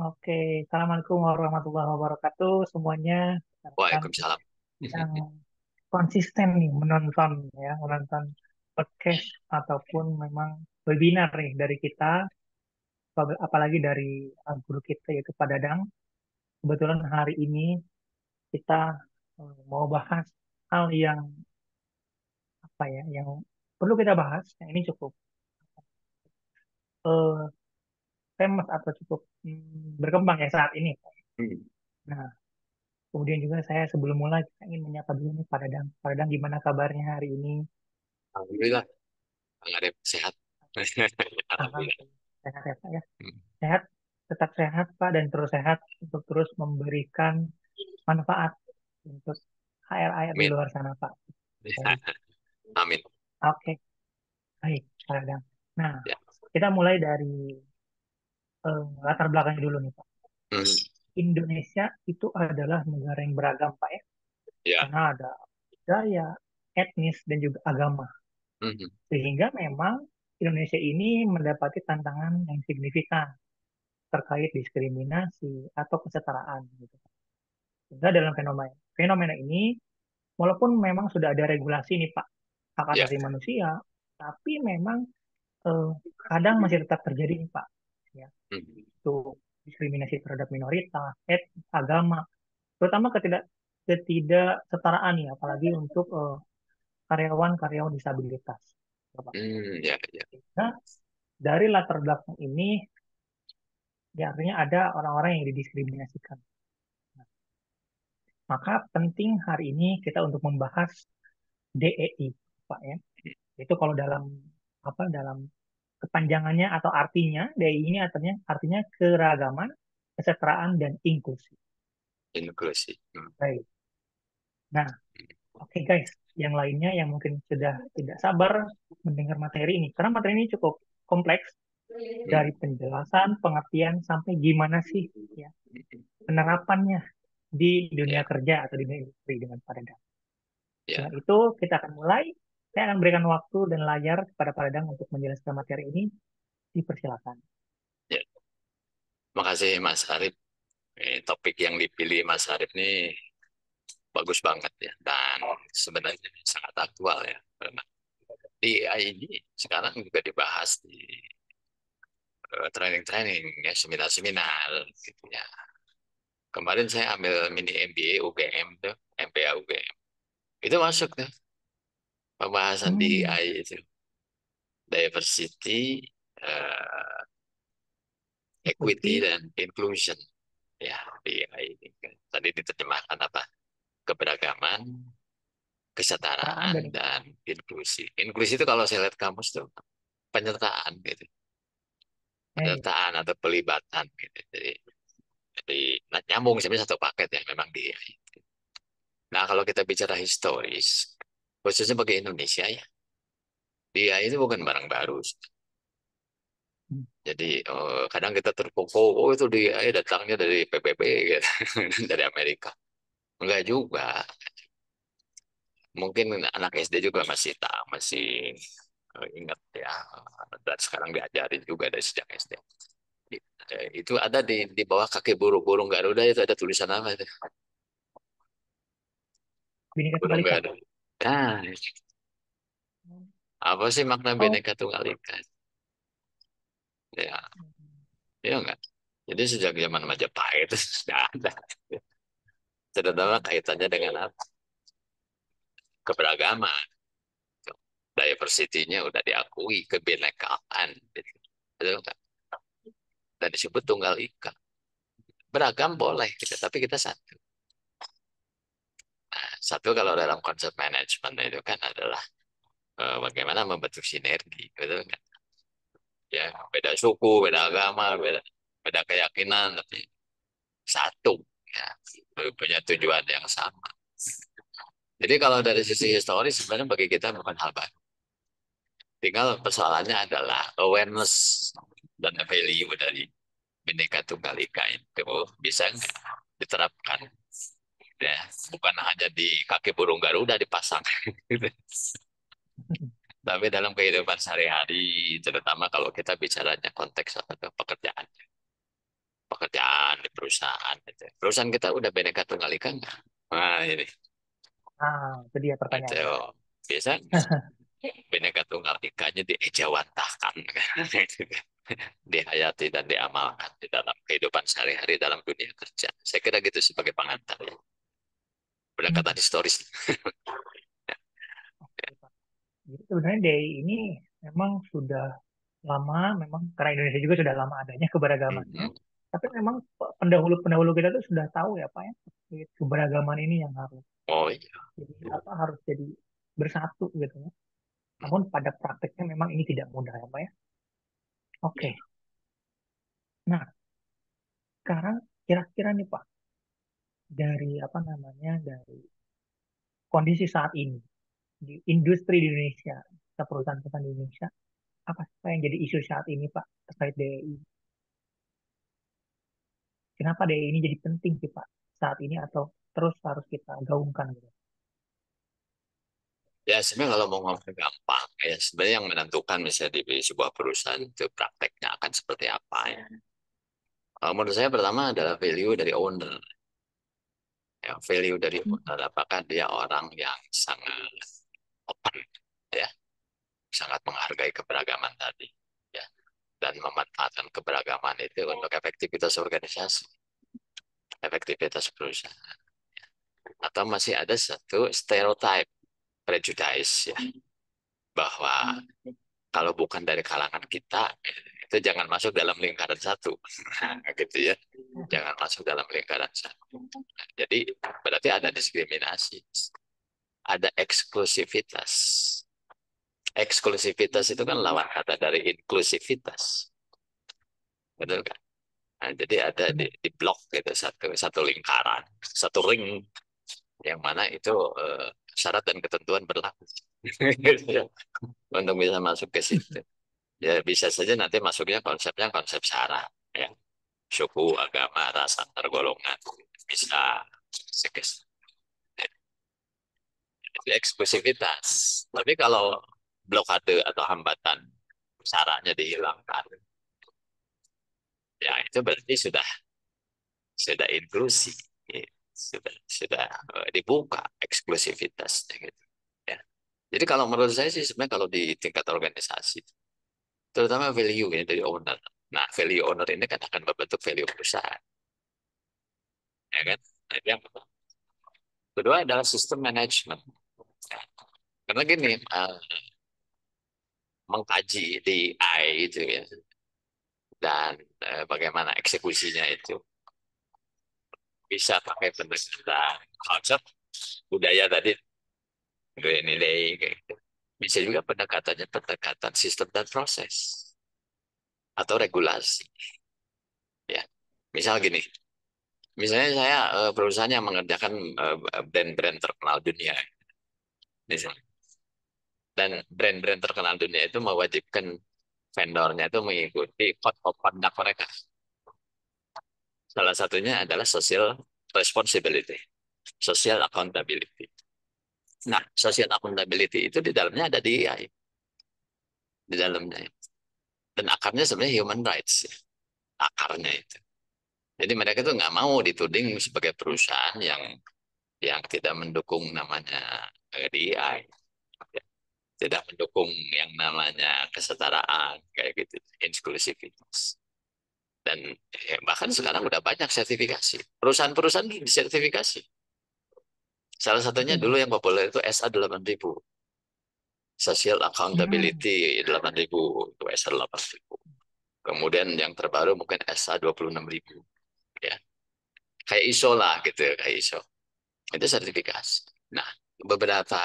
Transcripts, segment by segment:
Oke, Assalamualaikum warahmatullahi wabarakatuh semuanya. Rekan Waalaikumsalam. yang konsisten nih menonton ya, menonton podcast ataupun memang webinar nih dari kita, apalagi dari guru kita yaitu Pak Dadang. Kebetulan hari ini kita mau bahas hal yang apa ya, yang perlu kita bahas. Yang ini cukup eh, famous atau cukup berkembang ya saat ini. Hmm. Nah, kemudian juga saya sebelum mulai kita ingin menyapa dulu nih Pak Dadang. Pak Dadang gimana kabarnya hari ini? Alhamdulillah, Bang Arif sehat. Alhamdulillah. Alhamdulillah sehat ya Pak ya. Hmm. Sehat, tetap sehat Pak dan terus sehat untuk terus memberikan manfaat untuk HRI di Amin. luar sana Pak. Baik. Amin. Oke, baik Pak Dadang. Nah, Ya. kita mulai dari latar belakangnya dulu nih Pak. Hmm. Indonesia itu adalah negara yang beragam Pak ya. Ya. Karena ada budaya, etnis, dan juga agama. Hmm. Sehingga memang Indonesia ini mendapati tantangan yang signifikan terkait diskriminasi atau kesetaraan gitu. Sehingga dalam fenomena fenomena ini walaupun memang sudah ada regulasi nih Pak hak Ya. asasi manusia, tapi memang eh, kadang masih tetap terjadi nih Pak. Ya, Hmm. itu diskriminasi terhadap minoritas, agama, terutama ketidaksetaraan nih, apalagi untuk karyawan-karyawan disabilitas. Bapak. Ya. Ya. Nah, dari latar belakang ini, ya artinya ada orang-orang yang didiskriminasikan. Maka penting hari ini kita untuk membahas DEI, Pak ya. Itu kalau dalam dalam kepanjangannya atau artinya DEI ini artinya keragaman, kesetaraan dan inklusi. Inklusi. Hmm. Baik. Nah, oke guys, yang lainnya yang mungkin sudah tidak sabar mendengar materi ini karena materi ini cukup kompleks dari Hmm. penjelasan, pengertian sampai gimana sih ya penerapannya di dunia Ya. kerja atau di dunia industri dengan Pak Dadang. Ya. Dengan itu, kita akan mulai. Saya akan berikan waktu dan layar kepada Pak Dadang untuk menjelaskan materi ini. Dipersilakan. Ya. Makasih Mas Arif. Topik yang dipilih Mas Arif ini bagus banget ya, dan sebenarnya sangat aktual ya. Karena di AI ini sekarang juga dibahas di training-training ya, seminar-seminar gitu ya. Kemarin saya ambil mini MBA UGM tuh, MBA UGM. Itu masuk tuh pembahasan di Hmm, AI itu. Diversity, equity, ikuti dan inclusion. Ya, di AI ini kan. Tadi diterjemahkan apa? Keberagaman, kesetaraan kesetaraan, dan dan inklusi. Inklusi itu kalau saya lihat kamus tuh penyertaan gitu. hey, Penyertaan atau pelibatan gitu. Jadi nah, nyambung sebenarnya satu paket ya memang di AI. Nah, kalau kita bicara historis, khususnya bagi Indonesia ya, dia itu bukan barang baru. Jadi kadang kita terpukul, oh itu dia datangnya dari PBB gitu, dari Amerika. Enggak juga. Mungkin anak SD juga masih tahu, masih ingat ya. Dan sekarang diajarin juga dari sejak SD. Itu ada di bawah kaki burung Garuda itu ada tulisan apa itu? Bhinneka Burung Tunggal Ika. Garuda. Nah, apa sih makna Oh, Bhinneka Tunggal Ika? Ya, ya enggak. Jadi sejak zaman Majapahit itu sudah ada. Terutama kaitannya dengan apa? Keberagaman. Diversity-nya udah diakui, kebinekaan. Gitu. Betul nggak? Dan disebut tunggal ika. Beragam boleh, gitu, tapi kita satu. Nah, satu kalau dalam konsep manajemen itu kan adalah bagaimana membentuk sinergi. Betul nggak? Ya, beda suku, beda agama, beda keyakinan, tapi satu. Ya, punya tujuan yang sama. Jadi kalau dari sisi historis sebenarnya bagi kita bukan hal baru. Tinggal persoalannya adalah awareness dan value dari Bhinneka Tunggal Ika itu bisa nggak diterapkan, ya bukan hanya di kaki burung Garuda dipasang gitu. Tapi dalam kehidupan sehari-hari, terutama kalau kita bicaranya konteks apa tuh, pekerjaan pekerjaan di perusahaan. Gitu. Perusahaan kita udah Bhinneka Tunggal Ika nggak? Nah ini, Ah, itu dia itu pertanyaannya. biasa Bhinneka Tunggal Ikanya diejawantahkan, gitu kan. Dihayati dan diamalkan di dalam kehidupan sehari-hari dalam dunia kerja. Saya kira gitu sebagai pengantar ya. Pendekatan Hmm, historis. oke, Pak. Jadi sebenarnya DI ini memang sudah lama, memang karena Indonesia juga sudah lama adanya keberagamannya. Mhm. Tapi memang pendahulu-pendahulu kita tuh sudah tahu ya Pak ya, keberagaman ini yang harus Oh iya. jadi apa harus jadi bersatu gitu ya. Namun pada prakteknya memang ini tidak mudah ya Pak ya. Ya. Oke. Nah, sekarang kira-kira nih Pak, dari apa namanya, dari kondisi saat ini di industri di Indonesia, perusahaan-perusahaan di Indonesia, apa sih Pak yang jadi isu saat ini Pak terkait DEI? Kenapa DEI ini jadi penting sih Pak saat ini atau terus harus kita gaungkan gitu? Ya sebenarnya kalau mau ngomong gampang ya sebenarnya yang menentukan misalnya di sebuah perusahaan itu prakteknya akan seperti apa ya. Menurut saya pertama adalah value dari owner. Ya, value dari Hmm. owner apakah dia orang yang sangat open ya, sangat menghargai keberagaman tadi ya dan memanfaatkan keberagaman itu untuk efektivitas organisasi, efektivitas perusahaan. Atau masih ada satu stereotype, prejudice ya, bahwa kalau bukan dari kalangan kita itu jangan masuk dalam lingkaran satu. Gitu ya, jangan masuk dalam lingkaran satu. Jadi berarti ada diskriminasi, ada eksklusivitas. Eksklusivitas itu kan lawan kata dari inklusivitas, betul kan? Nah, jadi ada Benar. di blok gitu satu satu lingkaran, satu ring yang mana itu syarat dan ketentuan berlaku. Gitu ya. Untuk bisa masuk ke situ. Ya bisa saja nanti masuknya konsepnya konsep syarat ya. Suku, agama, ras, antar golongan. Bisa sekes eksklusivitas. Tapi kalau blokade atau hambatan syaratnya dihilangkan, ya itu berarti sudah inklusi, ya. Sudah dibuka eksklusivitasnya gitu. Ya. Jadi kalau menurut saya sih sebenarnya kalau di tingkat organisasi, terutama value ya dari owner. Nah, value owner ini kan akan membentuk value perusahaan, ya kan? Nah, yang kedua adalah sistem manajemen. Ya. Karena gini, mengkaji di I itu ya, dan bagaimana eksekusinya itu bisa pakai pendekatan konsep budaya tadi, nilai-nilai kayak gitu. Bisa juga pendekatannya pendekatan sistem dan proses atau regulasi. Ya, misal gini, misalnya saya perusahaan yang mengerjakan brand-brand terkenal dunia, misalnya. Dan brand-brand terkenal dunia itu mewajibkan vendornya itu mengikuti code of conduct mereka. Salah satunya adalah social responsibility, social accountability. Nah, social accountability itu di dalamnya ada di AI, di dalamnya. Dan akarnya sebenarnya human rights, ya. Akarnya itu. Jadi mereka itu nggak mau dituding sebagai perusahaan yang tidak mendukung namanya DEI, tidak mendukung yang namanya kesetaraan kayak gitu, inklusivitas. Dan bahkan sekarang udah banyak sertifikasi. Perusahaan-perusahaan disertifikasi. Salah satunya Betul, dulu Pak. yang populer itu SA 8000. Social Hmm. Accountability 8000. Itu SA 8000. Kemudian yang terbaru mungkin SA 26000. Ya. Kayak ISO lah gitu. Kayak ISO. Itu sertifikasi. Nah, beberapa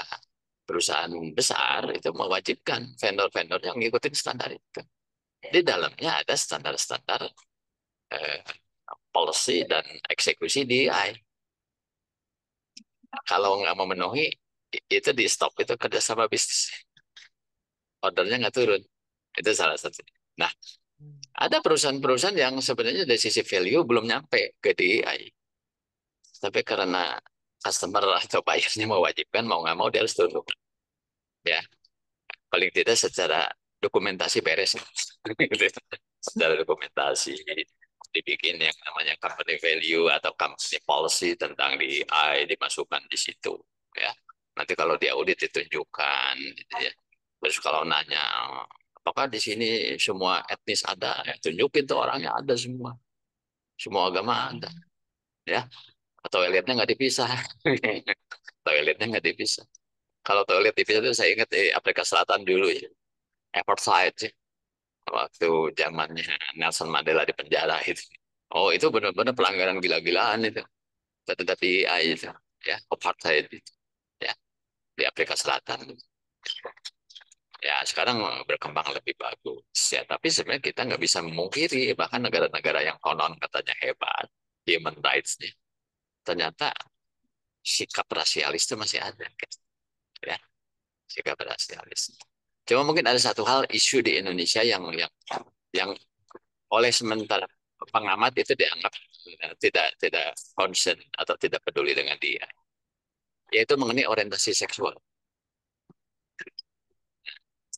perusahaan besar itu mewajibkan vendor-vendor yang ngikutin standar itu. Di dalamnya ada standar-standar eh, policy dan eksekusi DI. Kalau nggak memenuhi itu di stop, itu kerjasama bisnis, ordernya nggak turun, itu salah satu. Nah, ada perusahaan-perusahaan yang sebenarnya dari sisi value belum nyampe ke DEI, tapi karena customer atau buyernya mewajibkan, mau nggak mau dia harus turun ya, paling tidak secara dokumentasi beres. Gitu. Secara dokumentasi dibikin yang namanya company value atau company policy tentang DEI dimasukkan di situ ya. Nanti kalau dia audit ditunjukkan gitu ya. Terus kalau nanya apakah di sini semua etnis ada, ya, tunjukin tuh orangnya ada semua, semua agama ada ya. Toiletnya nggak dipisah, toiletnya nggak dipisah. Kalau toilet dipisah itu saya ingat di Afrika Selatan dulu ya, apartheid sih, waktu zamannya Nelson Mandela di penjara itu. Oh itu benar-benar pelanggaran gila-gilaan itu terhadap DEI itu ya, apartheid itu ya di Afrika Selatan. Ya sekarang berkembang lebih bagus ya, tapi sebenarnya kita nggak bisa memungkiri bahkan negara-negara yang konon katanya hebat human rights-nya, ternyata sikap rasialis itu masih ada gitu, ya, sikap rasialis. Cuma mungkin ada satu hal isu di Indonesia yang oleh sementara pengamat itu dianggap tidak tidak concern atau tidak peduli dengan dia, yaitu mengenai orientasi seksual.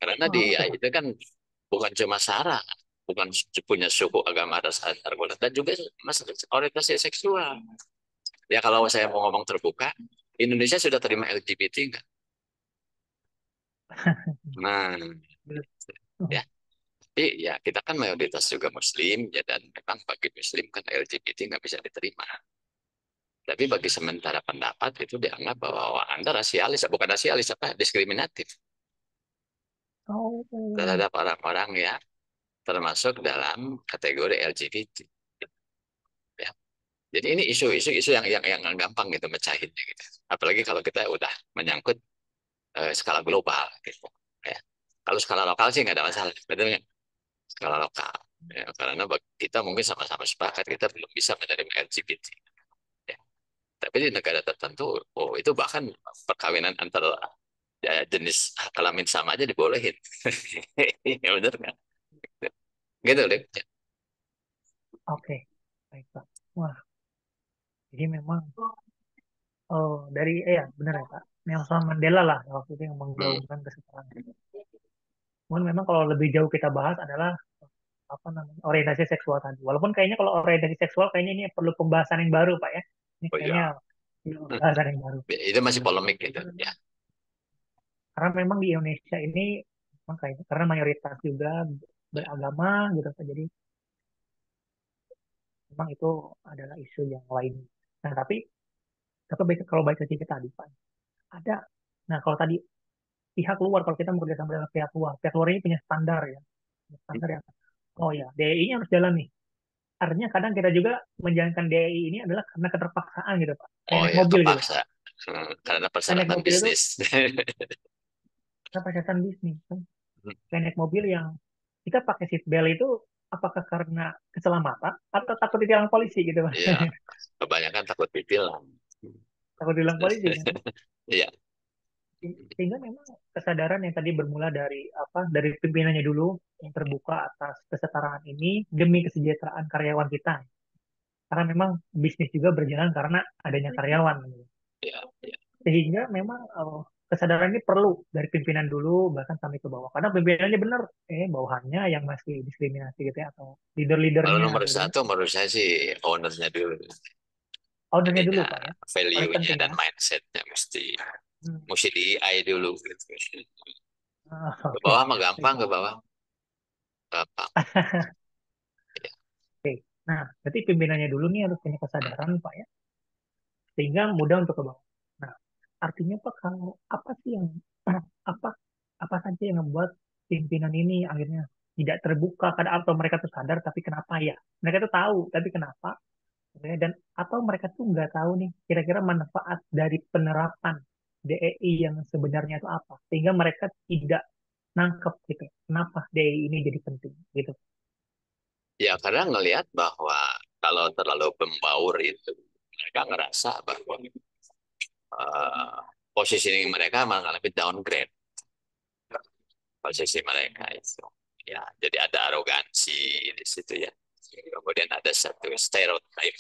Karena Oh, apa dia tuh Pak? itu kan bukan cuma sara, bukan punya suku agama ras antar golongan, dan juga masalah orientasi seksual. Ya kalau saya mau ngomong terbuka, Indonesia sudah terima LGBT enggak? Nah, ya. Tapi ya kita kan mayoritas juga Muslim ya, dan memang bagi Muslim kan LGBT nggak bisa diterima. Tapi bagi sementara pendapat itu dianggap bahwa wah, Anda rasialis, bukan rasialis apa diskriminatif Oh, terhadap orang-orang yang termasuk dalam kategori LGBT. Ya. Jadi ini isu-isu yang gampang gitu mecahin gitu. Apalagi kalau kita udah menyangkut skala global gitu. Ya. Kalau skala lokal sih nggak ada masalah, betul nggak? Skala lokal. Ya, karena kita mungkin sama-sama sepakat kita belum bisa menerima LGBT. Ya. Tapi di negara tertentu, oh itu bahkan perkawinan antar ya, jenis kelamin sama aja dibolehin. Ya benar kan? Gitu deh. oke. Baik, Pak. Wah, jadi memang dari ya benar ya Pak. Nelson Mandela lah waktu itu yang Hmm. menggaungkan kesetaraan. Namun memang kalau lebih jauh kita bahas adalah apa namanya orientasi seksual tadi. Walaupun kayaknya kalau orientasi seksual kayaknya ini perlu pembahasan yang baru Pak ya. Ini Oh kayaknya ya, perlu pembahasan yang baru. itu masih polemik gitu. Ya, Karena memang di Indonesia ini memang kayaknya karena mayoritas juga ya. beragama gitu Pak. Jadi memang itu adalah isu yang lain. Nah tapi kalau baik ke kita tadi Pak ada. Nah kalau tadi pihak luar kalau kita bekerja sama dengan pihak luar ini punya standar ya. Punya standar yang oh ya DEI-nya harus jalan nih. Artinya kadang kita juga menjalankan DEI ini adalah karena keterpaksaan gitu Pak. Kayak Oh naik ya, mobil gitu. kepaksa. Karena Kayak naik persyaratan mobil itu bisnis. kita pakai bisnis kan. Kayak naik mobil yang kita pakai seat belt itu apakah karena keselamatan atau takut ditilang polisi gitu Pak. Iya, kebanyakan takut ditilang. Takut ditilang polisi kan. Iya, Sehingga memang kesadaran yang tadi bermula dari apa dari pimpinannya dulu yang terbuka atas kesetaraan ini demi kesejahteraan karyawan kita. Karena memang bisnis juga berjalan karena adanya karyawan. iya, iya. Sehingga memang kesadaran ini perlu dari pimpinan dulu bahkan sampai ke bawah. Karena pimpinannya benar, bawahannya yang masih diskriminasi gitu ya atau Kalau leader-leadernya nomor gitu ya. satu menurut saya sih ownernya dulu. Ownernya dulu Ininya, Pak ya. Paling value-nya penting dan ya. mindset-nya mesti Hmm. mesti di AI dulu gitu. Ke Oke. bawah mah Baik, gampang, ke Pak. bawah gampang. Ya. Oke. Nah, berarti pimpinannya dulu nih harus punya kesadaran Pak ya. Sehingga mudah untuk ke bawah. Nah, artinya Pak kalau apa sih yang apa apa saja yang membuat pimpinan ini akhirnya tidak terbuka kadang atau mereka tuh sadar tapi kenapa ya mereka tuh tahu tapi kenapa ya, dan atau mereka tuh nggak tahu nih kira-kira manfaat dari penerapan DEI yang sebenarnya itu apa sehingga mereka tidak nangkep gitu kenapa DEI ini jadi penting gitu. Ya, karena ngelihat bahwa kalau terlalu membaur itu, mereka ngerasa bahwa uh, posisi mereka malah lebih downgrade posisi mereka itu. Ya, jadi ada arogansi di situ ya. Kemudian ada satu stereotip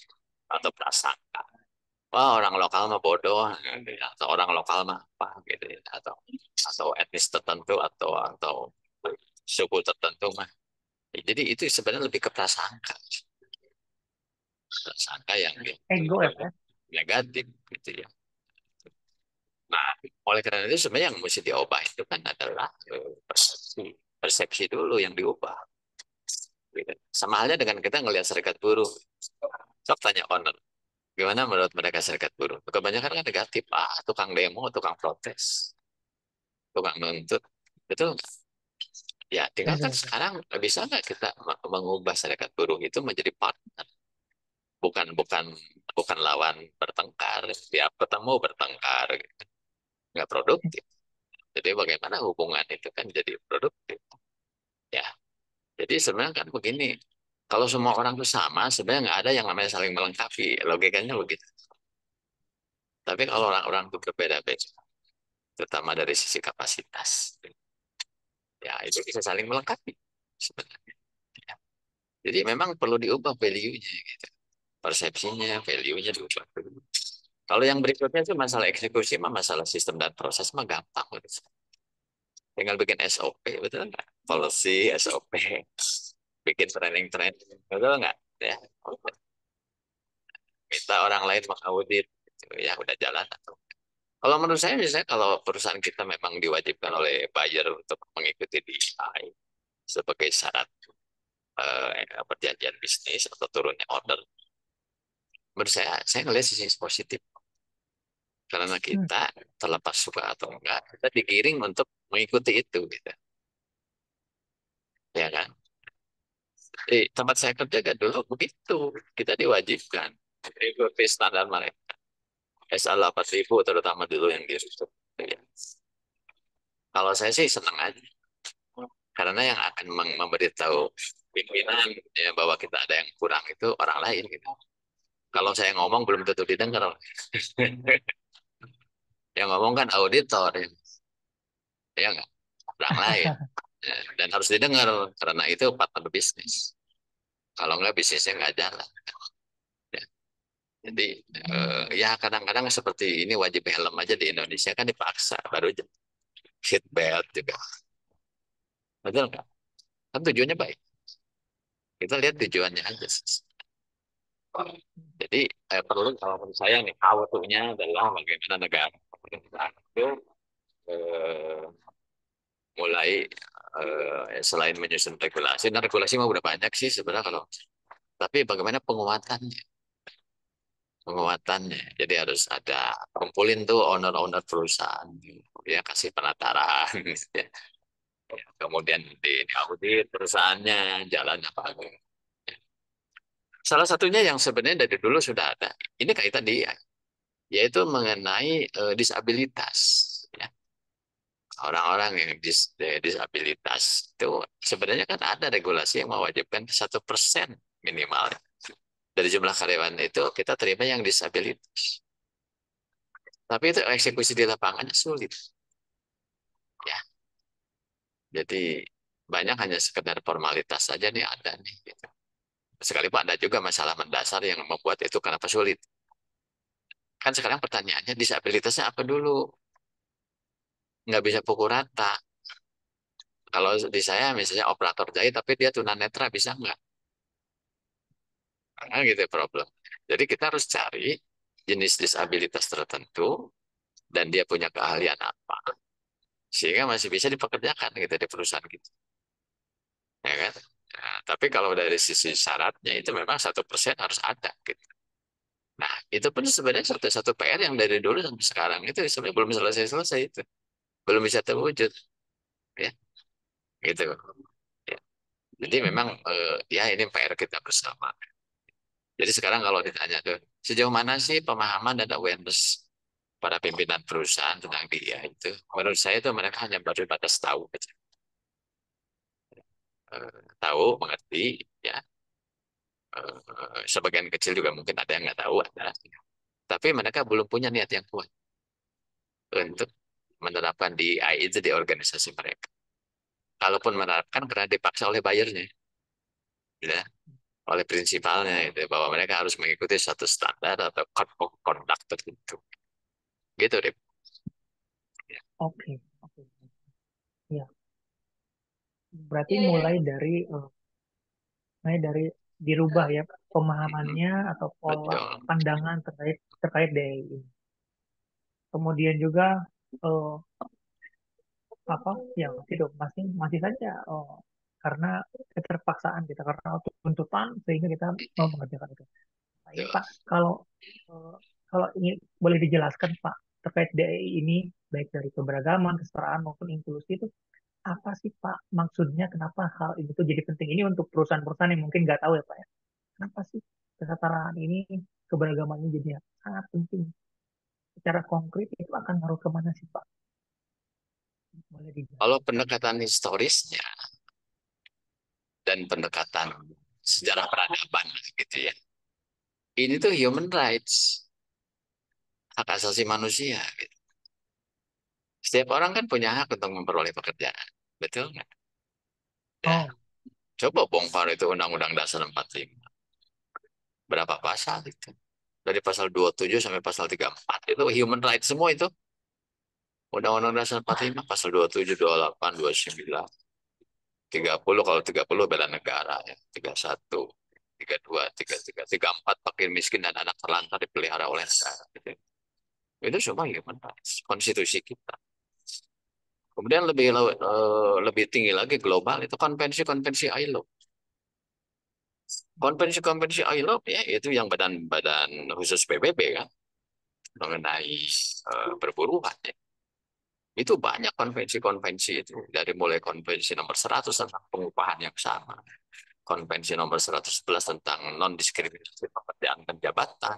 atau prasangka. Wah, orang lokal mah bodoh, gitu ya. Atau orang lokal mah apa gitu ya. Atau etnis tertentu atau suku tertentu mah. Jadi itu sebenarnya lebih ke prasangka. sangka yang Ego ya Pak. negatif gitu ya. Nah, oleh karena itu sebenarnya yang mesti diubah itu kan adalah persepsi, persepsi dulu yang diubah. Gitu. Sama halnya dengan kita ngelihat serikat buruh. Sok tanya owner, gimana menurut mereka serikat buruh? Kebanyakan kan negatif, tukang demo, tukang protes, tukang nuntut, betul nggak? Ya, tinggal kan Betul, betul. sekarang bisa nggak kita mengubah serikat buruh itu menjadi partner, bukan bukan bukan lawan bertengkar, tiap ketemu bertengkar, gitu. Nggak produktif. Jadi bagaimana hubungan itu kan jadi produktif. Ya, jadi sebenarnya kan begini, kalau semua orang itu sama, sebenarnya nggak ada yang namanya saling melengkapi. Logikanya begitu. Tapi kalau orang-orang itu berbeda-beda, terutama dari sisi kapasitas, ya itu bisa saling melengkapi sebenarnya. Ya. Jadi memang perlu diubah value-nya, gitu. Persepsinya, value-nya diubah. Kalau yang berikutnya itu masalah eksekusi, mah masalah sistem dan proses mah gampang. Gitu. Tinggal bikin SOP, betul nggak? Policy, SOP, bikin training-training, betul nggak? Ya, minta orang lain mengaudit, gitu. Ya udah jalan. Kalau menurut saya, misalnya kalau perusahaan kita memang diwajibkan oleh buyer untuk mengikuti DEI sebagai syarat perjanjian bisnis atau turunnya order, menurut saya ngelihat sisi positif. Karena Hmm. kita terlepas suka atau enggak, kita digiring untuk mengikuti itu, gitu. Ya kan? Di tempat saya kerja kan dulu begitu, kita diwajibkan mengikuti standar mereka. SA 8000 terutama dulu yang di YouTube. Ya. Kalau saya sih senang aja. Karena yang akan memberitahu pimpinan ya, bahwa kita ada yang kurang itu orang lain gitu. Kalau saya ngomong belum tentu didengar. Yang ngomong kan auditor ya nggak orang lain. Ya, dan harus didengar karena itu partner bisnis. Kalau nggak bisnisnya nggak jalan. Ya. Jadi ya kadang-kadang seperti ini wajib helm aja di Indonesia kan dipaksa baru seat belt juga. Betul nggak? Kan tujuannya baik. Kita lihat tujuannya aja. Jadi perlu kalau menurut saya nih how-to-nya adalah bagaimana negara itu eh, mulai selain menyusun regulasi, dan regulasi mah udah banyak sih sebenarnya kalau tapi bagaimana penguatannya, penguatannya. Jadi harus ada kumpulin tuh owner-owner perusahaan, ya kasih penataran, ya. Kemudian di audit perusahaannya jalan apa. Salah satunya yang sebenarnya dari dulu sudah ada, ini kaitan di yaitu mengenai disabilitas. Ya. Orang-orang yang disabilitas itu sebenarnya kan ada regulasi yang mewajibkan 1% minimal dari jumlah karyawan itu kita terima yang disabilitas. Tapi itu eksekusi di lapangannya sulit. Ya, jadi banyak hanya sekedar formalitas saja nih ada nih. Gitu. Sekalipun ada juga masalah mendasar yang membuat itu kenapa sulit. Kan sekarang pertanyaannya disabilitasnya apa dulu? Nggak bisa pukul rata. Kalau di saya misalnya operator jahit tapi dia tunanetra bisa nggak? Karena gitu problem. Jadi kita harus cari jenis disabilitas tertentu dan dia punya keahlian apa sehingga masih bisa dipekerjakan gitu di perusahaan kita, ya kan? Nah, tapi kalau dari sisi syaratnya itu memang 1% harus ada gitu. Nah, itu pun sebenarnya satu PR yang dari dulu sampai sekarang itu sebenarnya belum selesai-selesai itu, belum bisa terwujud, ya, gitu. Ya. Jadi memang ya ini PR kita bersama. Jadi sekarang kalau ditanya tuh, sejauh mana sih pemahaman dan awareness para pimpinan perusahaan tentang dia itu? Menurut saya itu mereka hanya baru batas tahu aja. Tahu, mengerti, ya. Sebagian kecil juga mungkin ada yang nggak tahu, ada. Tapi mereka belum punya niat yang kuat untuk menerapkan DEI itu di organisasi mereka. Kalaupun menerapkan karena dipaksa oleh bayarnya, ya, oleh prinsipalnya itu bahwa mereka harus mengikuti satu standar atau code of conduct tertentu. Gitu deh. Ya. Oke, oke. Ya, berarti mulai dari dirubah ya pemahamannya atau pola Betul. pandangan terkait terkait DAI ini. Kemudian juga eh, apa yang itu masih masih saja karena keterpaksaan kita karena tuntutan sehingga kita mau mengerjakan itu. Nah, ini Pak, Betul. kalau eh, kalau ingin boleh dijelaskan Pak terkait DAI ini baik dari keberagaman, kesetaraan maupun inklusi itu apa sih Pak maksudnya kenapa hal ini tuh jadi penting ini untuk perusahaan-perusahaan yang mungkin nggak tahu ya Pak ya. Kenapa sih kesetaraan ini keberagaman ini jadi sangat penting secara konkret itu akan ngaruh kemana sih Pak? Boleh Kalau dijelaskan. pendekatan historisnya dan pendekatan sejarah peradaban gitu ya. Ini tuh human rights, hak asasi manusia gitu. Setiap orang kan punya hak untuk memperoleh pekerjaan. Betul nggak? Ya, Oh, coba bongkar itu Undang-Undang Dasar 45. Berapa pasal itu? Dari pasal 27 sampai pasal 34. Itu human rights semua itu. Undang-Undang Dasar 45, pasal 27, 28, 29, 30. Kalau 30 bela negara ya. 31, 32, 33, 34, fakir miskin dan anak terlantar dipelihara oleh negara. Gitu. Itu semua human rights. Konstitusi kita. Kemudian lebih tinggi lagi global itu konvensi-konvensi ILO. Konvensi-konvensi ILO ya itu yang badan-badan khusus PBB kan mengenai perburuan ya. Itu banyak konvensi-konvensi itu dari mulai konvensi nomor 100 tentang pengupahan yang sama, konvensi nomor 111 tentang non diskriminasi pekerjaan dan jabatan,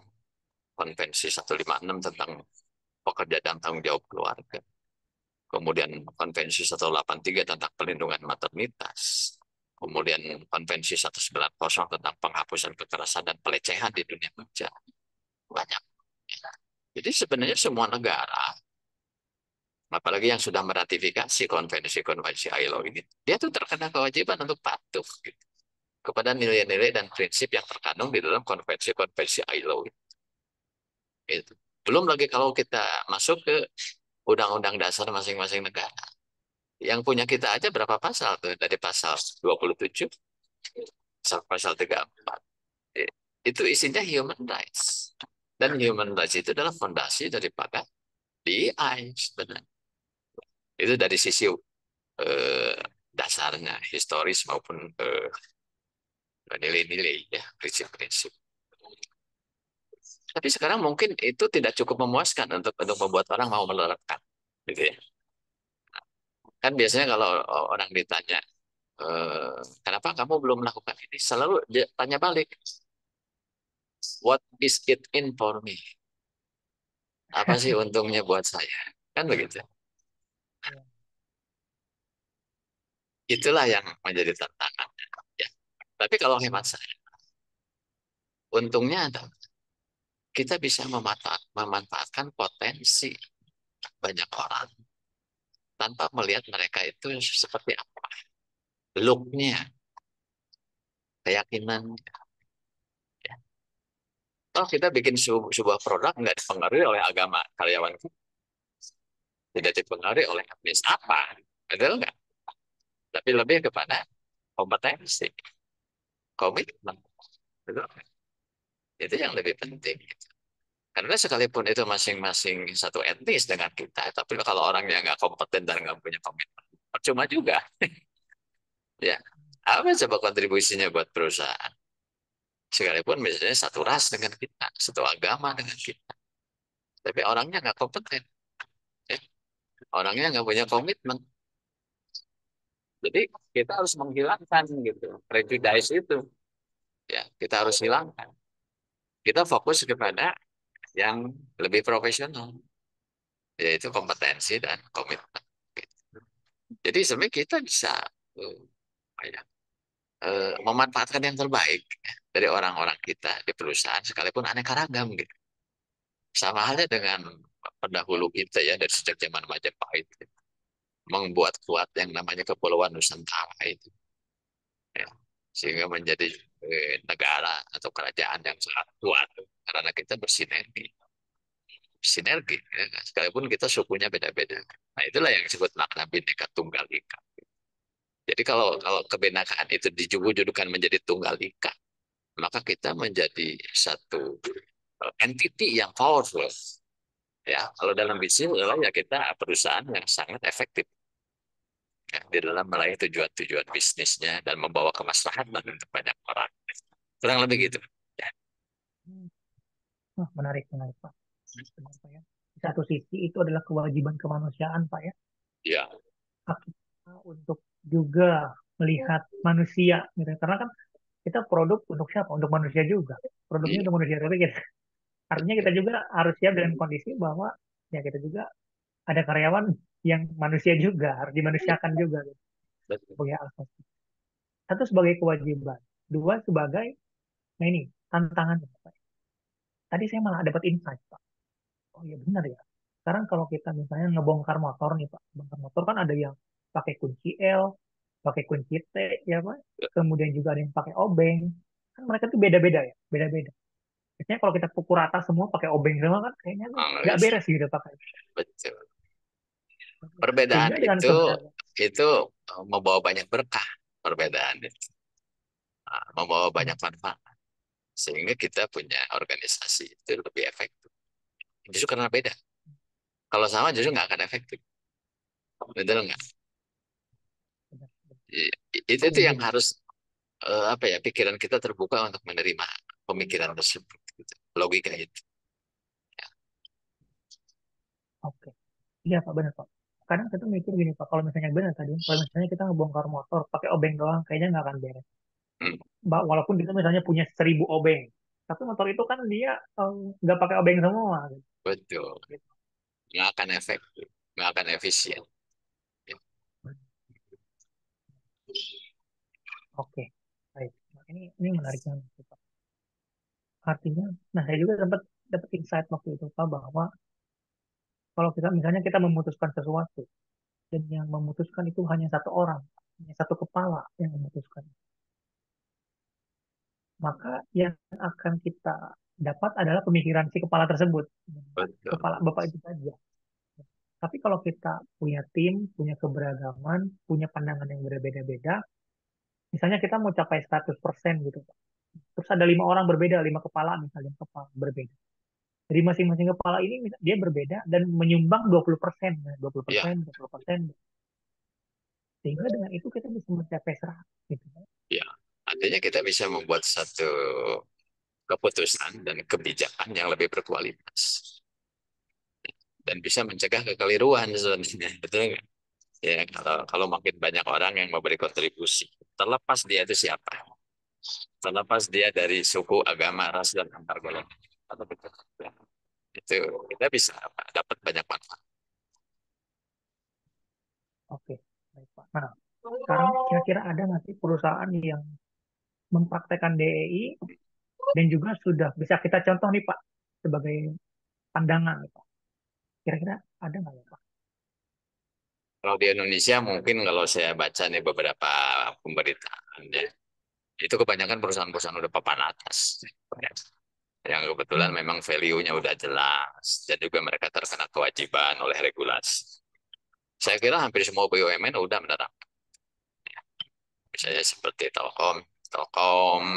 konvensi 156 tentang pekerja dan tanggung jawab keluarga. Kemudian konvensi 183 tentang pelindungan maternitas. Kemudian konvensi 190 tentang penghapusan kekerasan dan pelecehan di dunia kerja. Banyak. Jadi sebenarnya semua negara, apalagi yang sudah meratifikasi konvensi-konvensi ILO ini, dia tuh terkena kewajiban untuk patuh gitu, kepada nilai-nilai dan prinsip yang terkandung di dalam konvensi-konvensi ILO itu. Belum lagi kalau kita masuk ke undang-undang dasar masing-masing negara. Yang punya kita aja berapa pasal tuh? Dari pasal 27 sampai pasal 34. Itu isinya human rights. Dan human rights itu adalah fondasi daripada DI sebenarnya. Itu dari sisi eh, dasarnya, historis maupun nilai-nilai ya, prinsip-prinsip. Tapi sekarang mungkin itu tidak cukup memuaskan untuk membuat orang mau menerapkan, gitu ya. Kan biasanya kalau orang ditanya, kenapa kamu belum melakukan ini? Selalu dia tanya balik, what is it in for me? Apa sih untungnya buat saya? Kan begitu. ya. Itulah yang menjadi tantangan. Ya. Tapi kalau hemat saya, untungnya adalah kita bisa memanfaatkan potensi banyak orang tanpa melihat mereka itu seperti apa. Look-nya, keyakinan. Oh, kita bikin sebuah produk nggak dipengaruhi oleh agama karyawan kita, tidak dipengaruhi oleh etnis apa, betul nggak? Tapi lebih kepada kompetensi, komitmen, betul? Itu yang lebih penting. Karena sekalipun itu masing-masing satu etnis dengan kita, tapi kalau orangnya nggak kompeten dan nggak punya komitmen, percuma juga. Ya, apa coba kontribusinya buat perusahaan? Sekalipun misalnya satu ras dengan kita, satu agama dengan kita, tapi orangnya nggak kompeten, ya. Orangnya nggak punya komitmen. Jadi kita harus menghilangkan gitu prejudice itu, ya kita harus hilangkan. Kita fokus kepada yang lebih profesional, yaitu kompetensi dan komitmen. Jadi sebenarnya kita bisa uh, ya, memanfaatkan yang terbaik ya, dari orang-orang kita di perusahaan sekalipun aneka ragam gitu. Sama halnya dengan pendahulu kita ya dari sejak zaman Majapahit gitu, membuat kuat yang namanya Kepulauan Nusantara itu ya, sehingga menjadi negara atau kerajaan yang sangat kuat karena kita bersinergi sinergi ya, kan? Sekalipun kita sukunya beda-beda. Nah itulah yang disebut makna Bhinneka Tunggal Ika. Jadi kalau kalau kebenekaan itu dijulukan menjadi tunggal ika, maka kita menjadi satu entity yang powerful. Ya, kalau dalam bisnis adalah ya kita perusahaan yang sangat efektif ya, di dalam meraih tujuan-tujuan bisnisnya dan membawa kemaslahatan untuk banyak orang. Kurang lebih gitu. Ya, Hmm. Wah, menarik, menarik, Pak. Benar, Pak, ya. Di satu sisi itu adalah kewajiban kemanusiaan, Pak, ya. ya, Hak kita untuk juga melihat manusia, gitu. Karena kan kita produk untuk siapa? Untuk manusia juga. Produknya iya, untuk manusia. Tapi kita, artinya kita betul, juga harus siap dengan kondisi bahwa ya kita juga ada karyawan yang manusia juga, harus dimanusiakan juga, gitu. betul. Sebagai asas. Satu sebagai kewajiban. Dua sebagai, nah ini, tantangannya, Pak. Tadi saya malah dapat insight, Pak. Oh iya benar ya. Sekarang kalau kita misalnya ngebongkar motor nih Pak, bongkar motor kan ada yang pakai kunci L, pakai kunci T, ya Pak. Kemudian juga ada yang pakai obeng. Kan mereka tuh beda-beda ya, beda-beda. Biasanya kalau kita pukul rata semua pakai obeng semua kan kayaknya tuh Ah, nggak nggak bisa. beres gitu pakai. Betul. Perbedaan Sehingga dengan keberadaan, itu membawa banyak berkah. Perbedaan itu membawa banyak hmm, manfaat. Sehingga kita punya organisasi itu lebih efektif. Justru karena beda. Kalau sama justru nggak akan efektif. Betul nggak? benar, benar. Itu Setuju yang nih. harus apa ya, pikiran kita terbuka untuk menerima pemikiran tersebut. Gitu. Logika itu. Oke. Iya Pak, benar Pak. Kadang kita mikir gini Pak, kalau misalnya benar tadi, kalau misalnya kita ngebongkar motor pakai obeng doang, kayaknya nggak akan beres. Hmm, Walaupun kita misalnya punya 1.000 obeng, tapi motor itu kan dia nggak pakai obeng semua, betul. gitu. Nggak akan efektif. Nggak akan efisien. Oke, baik. Nah, ini menarik banget, Pak. Artinya, nah saya juga sempat dapat insight waktu itu Pak bahwa kalau kita misalnya kita memutuskan sesuatu dan yang memutuskan itu hanya satu orang, hanya satu kepala yang memutuskan, maka yang akan kita dapat adalah pemikiran si kepala tersebut, Betul. kepala bapak itu saja. Tapi kalau kita punya tim, punya keberagaman, punya pandangan yang berbeda-beda, misalnya kita mau capai 100% gitu, Pak. Terus ada 5 orang berbeda, 5 kepala misalnya, kepala berbeda. Jadi masing-masing kepala ini dia berbeda dan menyumbang 20%, nah, dua puluh Ya, persen, 20%. Sehingga dengan itu kita bisa mencapai 100 gitu. ya. Artinya kita bisa membuat satu keputusan dan kebijakan yang lebih berkualitas dan bisa mencegah kekeliruan sebenarnya. Betul nggak? Ya, kalau makin banyak orang yang memberi kontribusi, terlepas dia itu siapa, terlepas dia dari suku, agama, ras, dan antar golongan, atau itu kita bisa dapat banyak manfaat. Oke, baik Pak. Nah, sekarang kira-kira ada nggak sih perusahaan yang mempraktekkan DEI dan juga sudah bisa kita contoh nih Pak sebagai pandangan nih Pak. Kira-kira ada nggak ya Pak? Kalau di Indonesia mungkin kalau saya baca nih beberapa pemberitaan ya, itu kebanyakan perusahaan-perusahaan udah papan atas. Ya. Yang kebetulan Hmm. memang value-nya udah jelas dan juga mereka terkena kewajiban oleh regulasi. Saya kira hampir semua BUMN udah menerapkan. Misalnya seperti Telkom,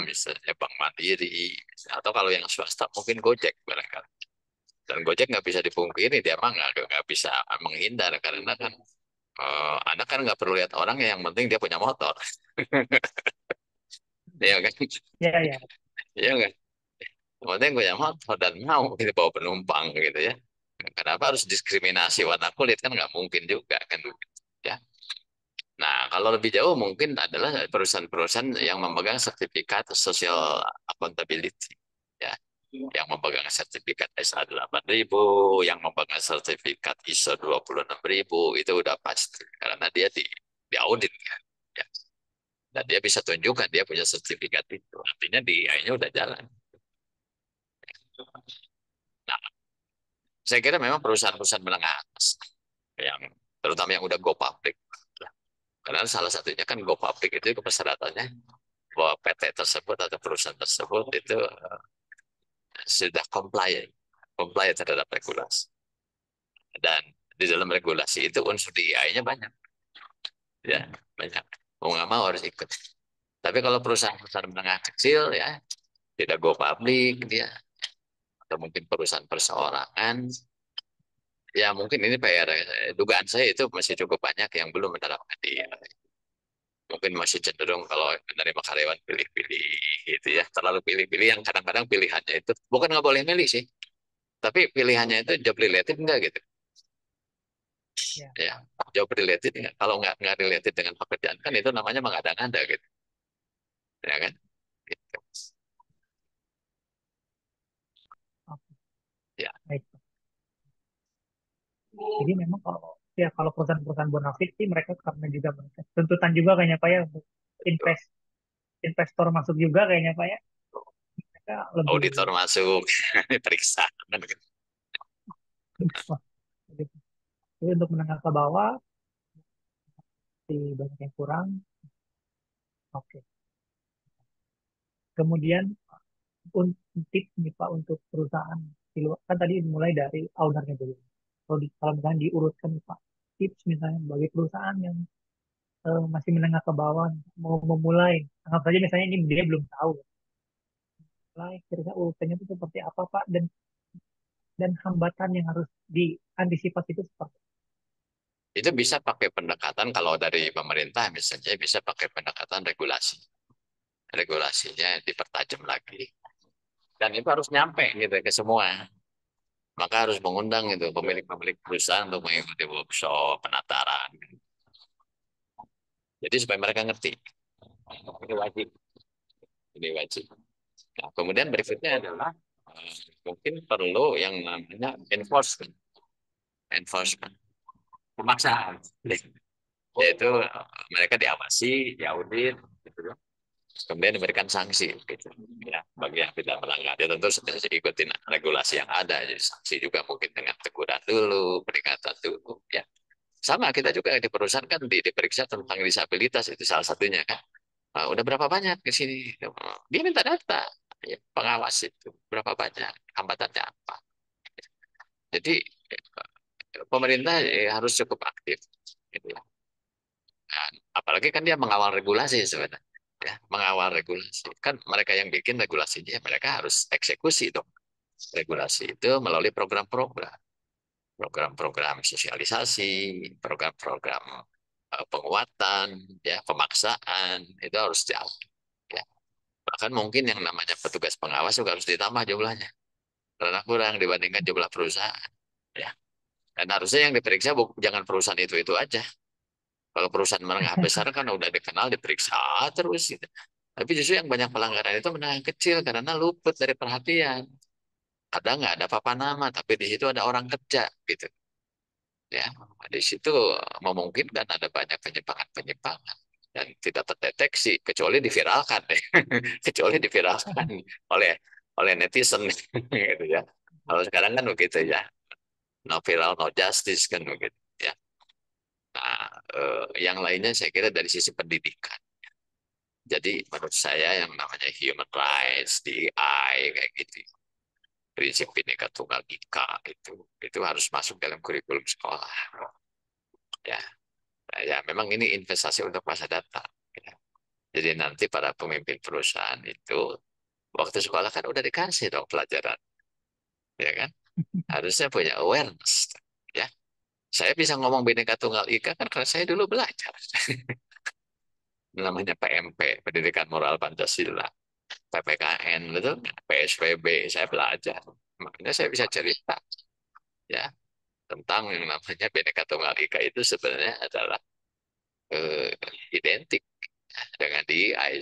misalnya Bank Mandiri, atau kalau yang swasta mungkin Gojek barangkali. Dan Gojek nggak bisa dipungkiri, dia mah nggak bisa menghindar karena kan Anda kan nggak perlu lihat orang, yang penting dia punya motor, ya kan? Ya, ya. Iya nggak? Yang penting punya motor dan mau gitu bawa penumpang gitu ya. Kenapa harus diskriminasi warna kulit, kan nggak mungkin juga kan? Ya. Nah, kalau lebih jauh mungkin adalah perusahaan-perusahaan yang memegang sertifikat social accountability, ya, yang memegang sertifikat SA 8000, yang memegang sertifikat ISO 26000, itu udah pasti karena dia di audit kan, ya. Dan dia bisa tunjukkan dia punya sertifikat itu, artinya dia udah jalan. Nah, saya kira memang perusahaan-perusahaan menengah atas yang terutama yang udah go public, karena salah satunya kan go public itu persyaratannya bahwa PT tersebut atau perusahaan tersebut itu sudah comply terhadap regulasi. Dan di dalam regulasi itu unsur DEI-nya banyak, ya banyak. Mau nggak mau harus ikut. Tapi kalau perusahaan-perusahaan menengah kecil ya, tidak go public dia, atau mungkin perusahaan perseorangan. Ya mungkin ini PR. Dugaan saya itu masih cukup banyak yang belum menerapkan di, mungkin masih cenderung kalau menerima karyawan pilih-pilih gitu ya, terlalu pilih-pilih yang kadang-kadang pilihannya itu bukan nggak boleh milih sih, tapi pilihannya itu job related enggak gitu Ya, ya. Job related enggak, kalau nggak related dengan pekerjaan kan itu namanya mengada-ngada gitu ya kan gitu. oke, Ya baik. Jadi memang kalau perusahaan-perusahaan bonafit sih mereka karena juga mereka tuntutan juga kayaknya Pak ya untuk betul. investor masuk juga kayaknya Pak ya. Mereka lebih Auditor masuk periksa kan gitu. wah, gitu. Jadi untuk menengah ke bawah di banyak yang kurang. Oke. Kemudian untuk tips nih Pak untuk perusahaan di luar kan tadi mulai dari ownernya dulu. Kalau misalnya diurutkan nih, Pak, tips misalnya bagi perusahaan yang masih menengah ke bawah mau memulai, anggap saja misalnya ini dia belum tahu, mulai kira-kira urutannya itu seperti apa Pak dan hambatan yang harus diantisipasi itu seperti Itu bisa pakai pendekatan kalau dari pemerintah misalnya bisa pakai pendekatan regulasi. Regulasinya dipertajam lagi. Dan itu harus nyampe gitu ke semua. Maka harus mengundang itu pemilik-pemilik perusahaan untuk mengikuti workshop, penataran. Jadi supaya mereka ngerti. Ini wajib. Ini wajib. Nah, kemudian berikutnya adalah mungkin perlu yang namanya enforcement. Enforcement. Pemaksaan. Yaitu mereka diawasi, diaudit, gitu ya. Kemudian diberikan sanksi gitu ya bagi yang tidak melanggar. Ya tentu ikutin regulasi yang ada, jadi sanksi juga mungkin dengan teguran dulu, peringatan dulu ya. Sama kita juga di perusahaan kan diperiksa tentang disabilitas itu salah satunya kan. Udah berapa banyak di sini? Dia minta data ya, pengawas itu berapa banyak, hambatannya apa. Jadi pemerintah harus cukup aktif gitu ya. Nah, apalagi kan dia mengawal regulasi sebenarnya. Ya, mengawal regulasi. Kan mereka yang bikin regulasinya, mereka harus eksekusi dong. Regulasi itu melalui program-program. Program-program sosialisasi, program-program penguatan, ya, pemaksaan, itu harus jalan. Ya. Bahkan mungkin yang namanya petugas pengawas juga harus ditambah jumlahnya. Karena kurang dibandingkan jumlah perusahaan. Ya. Dan harusnya yang diperiksa jangan perusahaan itu aja. Kalau perusahaan menengah besar kan udah dikenal diperiksa terus gitu. Tapi justru yang banyak pelanggaran itu menengah kecil karena luput dari perhatian. Kadang nggak ada papan nama, tapi di situ ada orang kerja gitu. Ya, di situ memungkinkan ada banyak penyimpangan-penyimpangan dan tidak terdeteksi kecuali diviralkan, kecuali diviralkan oleh oleh netizen gitu ya. Kalau sekarang kan begitu ya, no viral no justice kan begitu ya. Nah, yang lainnya saya kira dari sisi pendidikan. Jadi menurut saya yang namanya human rights, DEI kayak gitu, prinsip Bhinneka Tunggal Ika itu harus masuk dalam kurikulum sekolah. Ya, ya memang ini investasi untuk masa datang. Ya. Jadi nanti para pemimpin perusahaan itu waktu sekolah kan udah dikasih dong pelajaran, ya kan? Harusnya punya awareness. Ya, saya bisa ngomong Bhinneka Tunggal Ika kan karena saya dulu belajar. Namanya PMP, Pendidikan Moral Pancasila. PPKN itu PSBB saya belajar makanya saya bisa cerita ya tentang yang namanya Bhinneka Tunggal Ika itu sebenarnya adalah eh, identik dengan DEI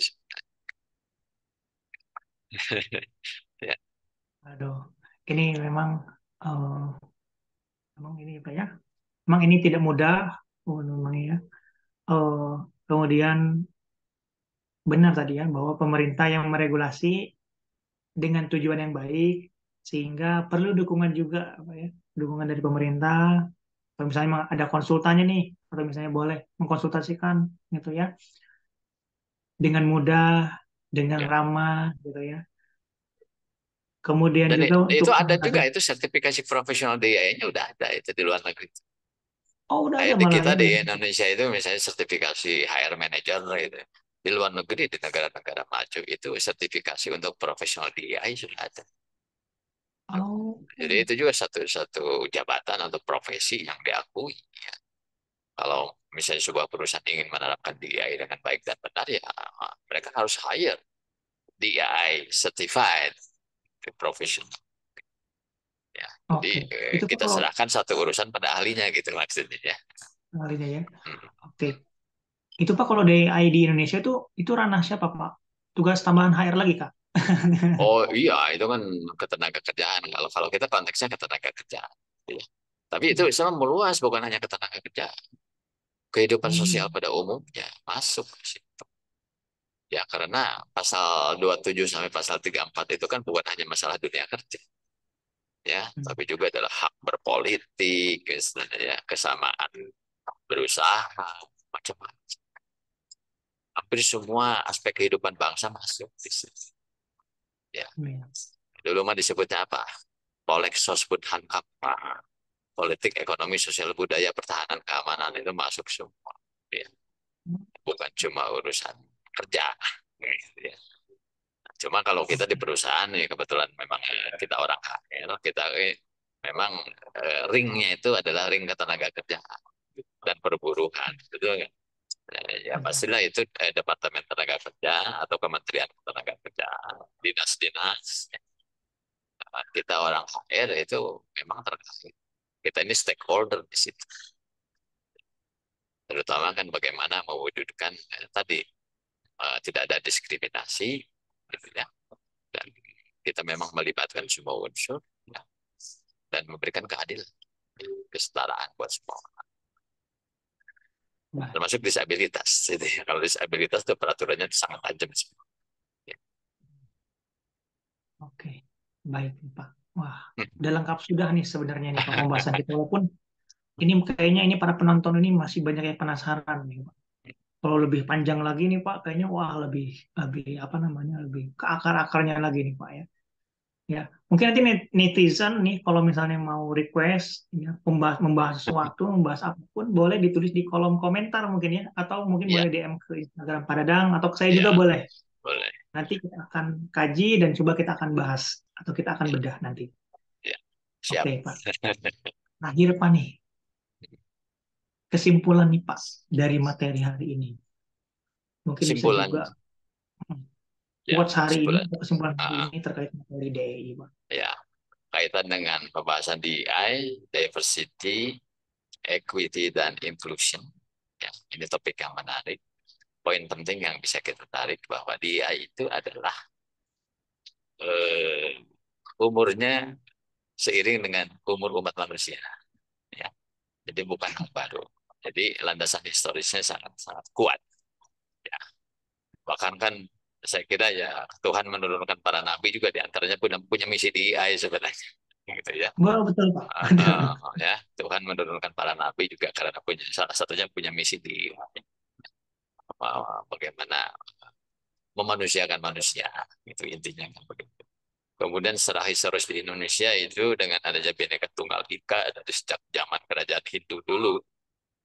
ya. aduh ini memang memang ini apa ya memang ini tidak mudah memang ya. Eh, Kemudian benar tadi ya bahwa pemerintah yang meregulasi dengan tujuan yang baik sehingga perlu dukungan juga apa ya dukungan dari pemerintah kalau misalnya memang ada konsultannya nih atau misalnya boleh mengkonsultasikan gitu ya dengan mudah dengan Ya. ramah gitu ya kemudian Dan juga untuk itu ada juga mengatasi itu sertifikasi profesional DEI-nya udah ada itu di luar negeri. oh udah ada Kayak di malah kita ya di Indonesia itu misalnya sertifikasi HR manager gitu. Di luar negeri, di negara-negara maju itu sertifikasi untuk profesional DEI sudah ada. Oh, Jadi itu juga satu jabatan atau profesi yang diakui. Kalau misalnya sebuah perusahaan ingin menerapkan DEI dengan baik dan benar, ya mereka harus hire DEI certified professional. Ya, jadi oke. Itu Pak kita kalau serahkan satu urusan pada ahlinya gitu maksudnya ya. pengalihnya ya. Hmm. Oke. Itu Pak kalau DAI di Indonesia itu ranah siapa Pak? Tugas tambahan HR lagi Kak? Oh iya, itu kan ketenaga kerjaan. Kalau kalau kita konteksnya ketenaga kerjaan. Ya. Tapi itu sama meluas, bukan hanya ketenaga kerjaan. Kehidupan sosial Hmm. pada umumnya masuk ke situ. Ya karena pasal 27 sampai pasal 34 itu kan bukan hanya masalah dunia kerja, ya, Hmm. tapi juga adalah hak berpolitik, ya, kesamaan berusaha, macam-macam. Hampir semua aspek kehidupan bangsa masuk di situ. Ya, Ya. dulu mah disebutnya apa? Polek Sosbud Hankap, politik, ekonomi, sosial, budaya, pertahanan, keamanan itu masuk semua. Ya. Bukan cuma urusan kerja. Gitu ya. Cuma kalau kita di perusahaan nih kebetulan memang kita orang HR, kita memang ringnya itu adalah ring ketenaga kerjaan dan perburuan, gitu kan? Ya pastilah itu Departemen Tenaga Kerja atau Kementerian Tenaga Kerjaan, dinas-dinas. Kita orang HR itu memang terkait. Kita ini stakeholder di situ. Terutama kan bagaimana mewujudkan tadi tidak ada diskriminasi, gitu ya. Dan kita memang melibatkan semua unsur, ya, dan memberikan keadilan, kesetaraan buat semua orang, Baik. termasuk disabilitas. Jadi, kalau disabilitas itu peraturannya sangat tajam semua. Ya. Oke. Baik nih, Pak. Wah, udah lengkap sudah nih sebenarnya nih Pak pembahasan kita. Walaupun ini kayaknya ini para penonton ini masih banyak yang penasaran nih Pak. Kalau lebih panjang lagi nih Pak, kayaknya wah lebih lebih apa namanya lebih ke akar-akarnya lagi nih Pak ya. Ya, mungkin nanti netizen nih kalau misalnya mau request ya membahas sesuatu, membahas apapun boleh ditulis di kolom komentar mungkin ya atau mungkin Ya, boleh DM ke Instagram Pak Dadang atau ke saya juga ya, boleh. boleh. Nanti kita akan kaji dan coba kita akan bahas atau kita akan Ya, bedah nanti. ya. Siap. Oke Pak. Terakhir Pak nih, kesimpulan nih Pak dari materi hari ini. Mungkin bisa Kesimpulan, juga ya, quotes hari ini kesimpulan. atau kesimpulan hari Ah, ini terkait materi DEI Pak. ya, kaitan dengan pembahasan DEI, diversity, equity, dan inclusion. Ya, ini topik yang menarik. Poin penting yang bisa kita tarik bahwa DEI itu adalah eh, umurnya seiring dengan umur umat manusia. Ya. Jadi bukan hal baru. Jadi landasan historisnya sangat sangat kuat. Ya. Bahkan kan saya kira ya Tuhan menurunkan para nabi juga diantaranya punya misi DEI sebenarnya. Gitu ya. Wah, betul Pak. Ya Tuhan menurunkan para nabi juga karena punya salah satunya punya misi di bagaimana memanusiakan manusia itu intinya kan begitu. Kemudian secara historis di Indonesia itu dengan adanya Bhinneka Tunggal Ika dari sejak zaman kerajaan Hindu dulu,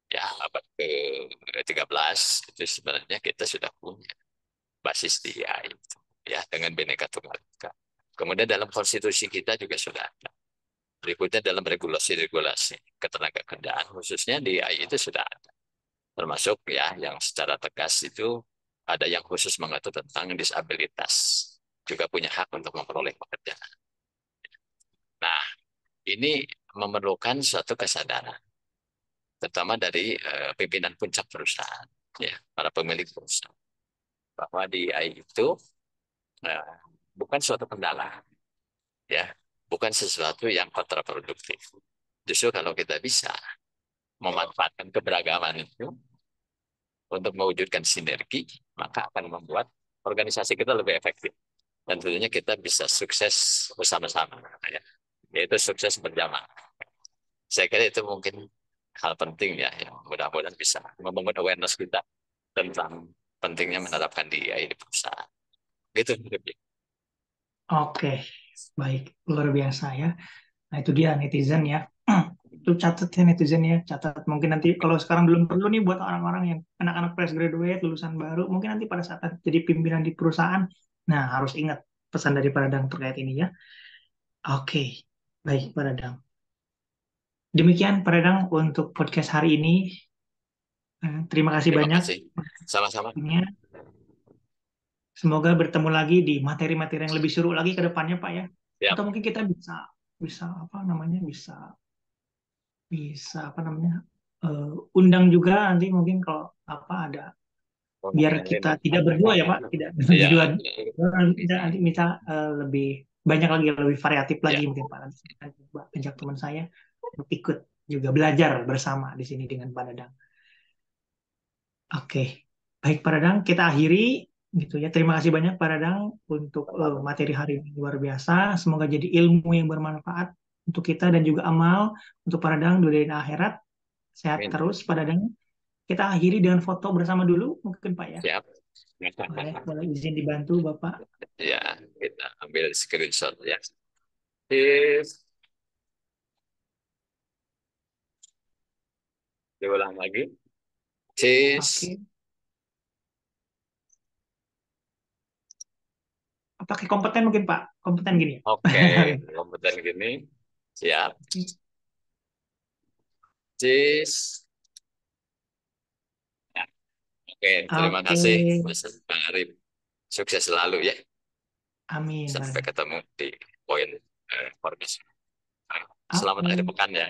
ya abad ke-13 itu sebenarnya kita sudah punya basis dia itu, ya dengan Bhinneka Tunggal Ika. Kemudian dalam konstitusi kita juga sudah ada. Berikutnya dalam regulasi-regulasi ketenaga kerjaan khususnya di AI itu sudah ada. Termasuk ya yang secara tegas itu ada yang khusus mengatur tentang disabilitas juga punya hak untuk memperoleh pekerjaan. Nah, ini memerlukan suatu kesadaran, terutama dari pimpinan puncak perusahaan, ya, para pemilik perusahaan, bahwa di AI itu eh, bukan suatu kendala, ya, bukan sesuatu yang kontraproduktif. Justru kalau kita bisa memanfaatkan keberagaman itu untuk mewujudkan sinergi, maka akan membuat organisasi kita lebih efektif. Dan tentunya kita bisa sukses bersama-sama, ya, yaitu sukses berjamaah. Saya kira itu mungkin hal penting ya, yang mudah-mudahan bisa membangun awareness kita tentang pentingnya menerapkan DEI di perusahaan. Gitu. Oke, baik. Luar biasa ya. Nah, itu dia netizen ya. Lu catat ya netizen ya, catat. Mungkin nanti kalau sekarang belum perlu nih buat orang-orang yang anak-anak fresh graduate, lulusan baru, mungkin nanti pada saat jadi pimpinan di perusahaan, nah harus ingat pesan dari Pak Dadang terkait ini ya. Oke, baik Pak Dadang. Demikian Pak Dadang untuk podcast hari ini. Terima kasih Terima banyak. kasih. Sama-sama. Semoga bertemu lagi di materi-materi yang lebih seru lagi ke depannya, Pak ya. Ya, Atau mungkin kita bisa bisa apa namanya bisa bisa apa namanya undang juga nanti mungkin kalau apa ada ngomong biar yang lain kita lah. tidak berdua ya Pak, tidak Iya, berdua. Kita nanti bisa lebih banyak lagi lebih variatif ya. lagi mungkin Pak. Nanti saya akan coba ajak teman saya untuk ikut juga belajar bersama di sini dengan Pak Dadang. Oke, baik Pak Dadang, kita akhiri gitu ya. Terima kasih banyak Pak Dadang untuk Sama-sama. materi hari ini luar biasa. Semoga jadi ilmu yang bermanfaat untuk kita dan juga amal untuk Pak Dadang dunia dan akhirat. Sehat Amin. terus Pak Dadang. Kita akhiri dengan foto bersama dulu mungkin Pak ya. Siap. Boleh, boleh izin dibantu Bapak. Ya, kita ambil screenshot ya. Cheers. Diulang lagi. Cheers. Oke. Pakai kompeten mungkin Pak. Kompeten gini ya. Oke, kompeten gini. Siap. Cheers. Ya, oke, terima Oke. kasih Mas Bang Arif. Sukses selalu ya. Amin Pak Sampai Dadang. ketemu di poin formasi. Selamat akhir Oke. pekan ya.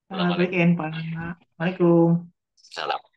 Selamat weekend Assalamualaikum. Pak. Assalamualaikum. Salam.